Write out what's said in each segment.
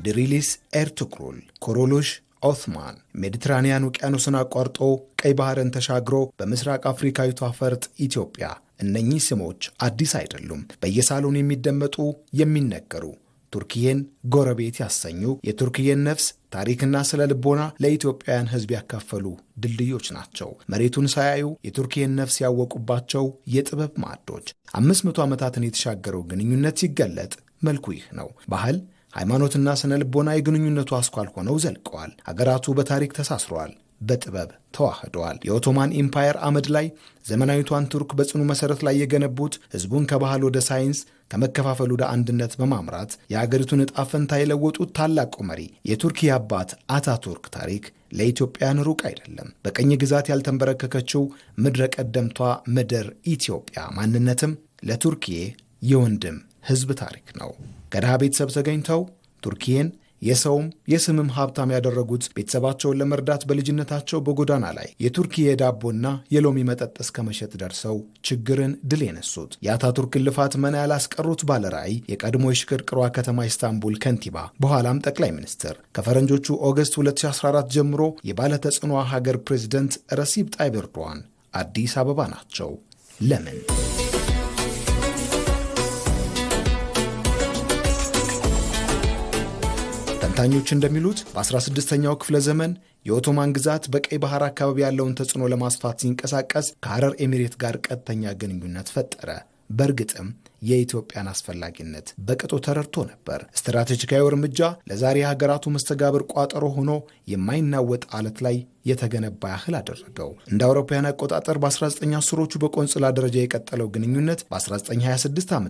ድሪሊስ ኤርቱግሩል፣ ኮሮሉሽ ኦስማን ሜዲትራኒያን ውቅያኖስን አቋርጦ ቀይ ባህርን ተሻግሮ በምስራቅ አፍሪካዊቷ ፈርጥ ኢትዮጵያ። እነኚህ ስሞች አዲስ አይደሉም። በየሳሎን የሚደመጡ የሚነገሩ ቱርክዬን ጎረቤት ያሰኙ የቱርክዬን ነፍስ ታሪክና ስለ ልቦና ለኢትዮጵያውያን ሕዝብ ያካፈሉ ድልድዮች ናቸው። መሬቱን ሳያዩ የቱርክዬን ነፍስ ያወቁባቸው የጥበብ ማዕዶች። 500 ዓመታትን የተሻገረው ግንኙነት ሲገለጥ መልኩ ይህ ነው። ባህል፣ ሃይማኖትና ስነ ልቦና የግንኙነቱ አስኳል ሆነው ዘልቀዋል። አገራቱ በታሪክ ተሳስረዋል፣ በጥበብ ተዋህደዋል። የኦቶማን ኢምፓየር አመድ ላይ ዘመናዊቷን ቱርክ በጽኑ መሠረት ላይ የገነቡት ሕዝቡን ከባህል ወደ ሳይንስ ከመከፋፈል ወደ አንድነት በማምራት የአገሪቱን ዕጣ ፈንታ የለወጡት ታላቁ መሪ የቱርኪ አባት አታቱርክ ታሪክ ለኢትዮጵያን ሩቅ አይደለም። በቀኝ ግዛት ያልተንበረከከችው ምድረ ቀደምቷ ምድር ኢትዮጵያ ማንነትም ለቱርኪዬ የወንድም ሕዝብ ታሪክ ነው። ከድሃ ቤተሰብ ተገኝተው ቱርኪዬን የሰውም የስምም ሀብታም ያደረጉት ቤተሰባቸውን ለመርዳት በልጅነታቸው በጎዳና ላይ የቱርኪዬ ዳቦና የሎሚ መጠጥ እስከ መሸጥ ደርሰው ችግርን ድል የነሱት የአታቱርክን ልፋት መና ያላስቀሩት ባለራዕይ የቀድሞ የሽቅርቅሯ ከተማ ኢስታንቡል ከንቲባ በኋላም ጠቅላይ ሚኒስትር ከፈረንጆቹ ኦገስት 2014 ጀምሮ የባለ ተጽዕኖ ሀገር ፕሬዝደንት ረሲብ ጣይብ ኤርዶዋን አዲስ አበባ ናቸው። ለምን? ተንታኞች እንደሚሉት በ16ኛው ክፍለ ዘመን የኦቶማን ግዛት በቀይ ባህር አካባቢ ያለውን ተጽዕኖ ለማስፋት ሲንቀሳቀስ ከሐረር ኤሚሬት ጋር ቀጥተኛ ግንኙነት ፈጠረ። በእርግጥም የኢትዮጵያን አስፈላጊነት በቅጡ ተረድቶ ነበር። ስትራቴጂካዊ እርምጃ ለዛሬ ሀገራቱ መስተጋብር ቋጠሮ ሆኖ የማይናወጥ አለት ላይ የተገነባ ያህል አደረገው። እንደ አውሮፓውያን አቆጣጠር በ1910ዎቹ በቆንጽላ ደረጃ የቀጠለው ግንኙነት በ1926 ዓ.ም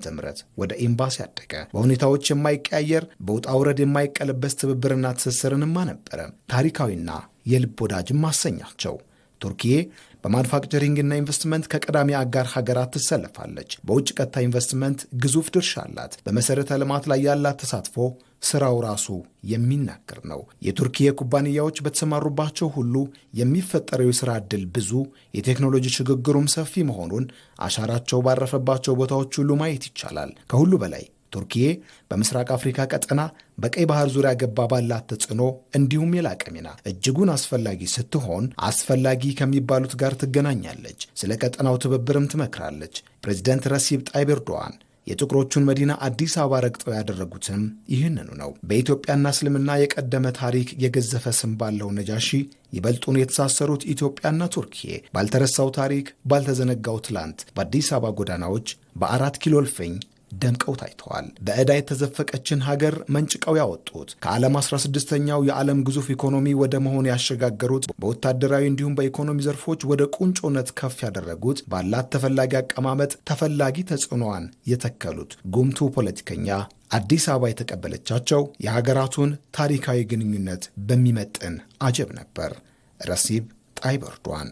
ወደ ኤምባሲ አደገ። በሁኔታዎች የማይቀያየር በውጣ ውረድ የማይቀለበስ ትብብርና ትስስርንማ ነበረ። ታሪካዊና የልብ ወዳጅም አሰኛቸው። ቱርኪዬ በማኑፋክቸሪንግና ኢንቨስትመንት ከቀዳሚ አጋር ሀገራት ትሰለፋለች። በውጭ ቀጥታ ኢንቨስትመንት ግዙፍ ድርሻ አላት። በመሰረተ ልማት ላይ ያላት ተሳትፎ ስራው ራሱ የሚናገር ነው። የቱርኪዬ ኩባንያዎች በተሰማሩባቸው ሁሉ የሚፈጠረው የሥራ ዕድል ብዙ፣ የቴክኖሎጂ ሽግግሩም ሰፊ መሆኑን አሻራቸው ባረፈባቸው ቦታዎች ሁሉ ማየት ይቻላል። ከሁሉ በላይ ቱርኪዬ በምስራቅ አፍሪካ ቀጠና በቀይ ባህር ዙሪያ ገባ ባላት ተጽዕኖ እንዲሁም የላቀ ሚና እጅጉን አስፈላጊ ስትሆን አስፈላጊ ከሚባሉት ጋር ትገናኛለች። ስለ ቀጠናው ትብብርም ትመክራለች። ፕሬዝደንት ረሲብ ጣይብ ኤርዶዋን የጥቁሮቹን መዲና አዲስ አበባ ረግጠው ያደረጉትም ይህንኑ ነው። በኢትዮጵያና እስልምና የቀደመ ታሪክ የገዘፈ ስም ባለው ነጃሺ ይበልጡን የተሳሰሩት ኢትዮጵያና ቱርኪዬ ባልተረሳው ታሪክ፣ ባልተዘነጋው ትላንት በአዲስ አበባ ጎዳናዎች በ4 ኪሎ እልፍኝ ደምቀው ታይተዋል። በዕዳ የተዘፈቀችን ሀገር መንጭቀው ያወጡት ከዓለም 16ኛው የዓለም ግዙፍ ኢኮኖሚ ወደ መሆን ያሸጋገሩት በወታደራዊ እንዲሁም በኢኮኖሚ ዘርፎች ወደ ቁንጮነት ከፍ ያደረጉት ባላት ተፈላጊ አቀማመጥ ተፈላጊ ተጽዕኖዋን የተከሉት ጉምቱ ፖለቲከኛ አዲስ አበባ የተቀበለቻቸው የሀገራቱን ታሪካዊ ግንኙነት በሚመጥን አጀብ ነበር። ረሲብ ጣይብ ኤርዶዋን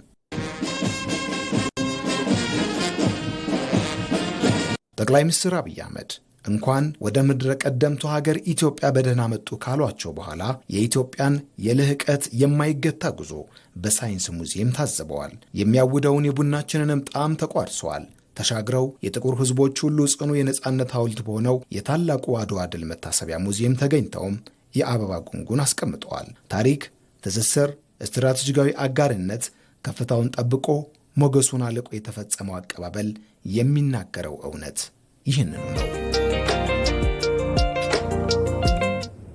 ጠቅላይ ሚኒስትር አብይ አህመድ እንኳን ወደ ምድረ ቀደምቱ ሀገር ኢትዮጵያ በደህና መጡ ካሏቸው በኋላ የኢትዮጵያን የልህቀት የማይገታ ጉዞ በሳይንስ ሙዚየም ታዝበዋል። የሚያውደውን የቡናችንንም ጣዕም ተቋድሰዋል። ተሻግረው የጥቁር ሕዝቦች ሁሉ ጽኑ የነጻነት ሐውልት በሆነው የታላቁ አድዋ ድል መታሰቢያ ሙዚየም ተገኝተውም የአበባ ጉንጉን አስቀምጠዋል። ታሪክ፣ ትስስር፣ ስትራቴጂካዊ አጋርነት ከፍታውን ጠብቆ ሞገሱን አልቆ የተፈጸመው አቀባበል የሚናገረው እውነት ይህንኑ ነው።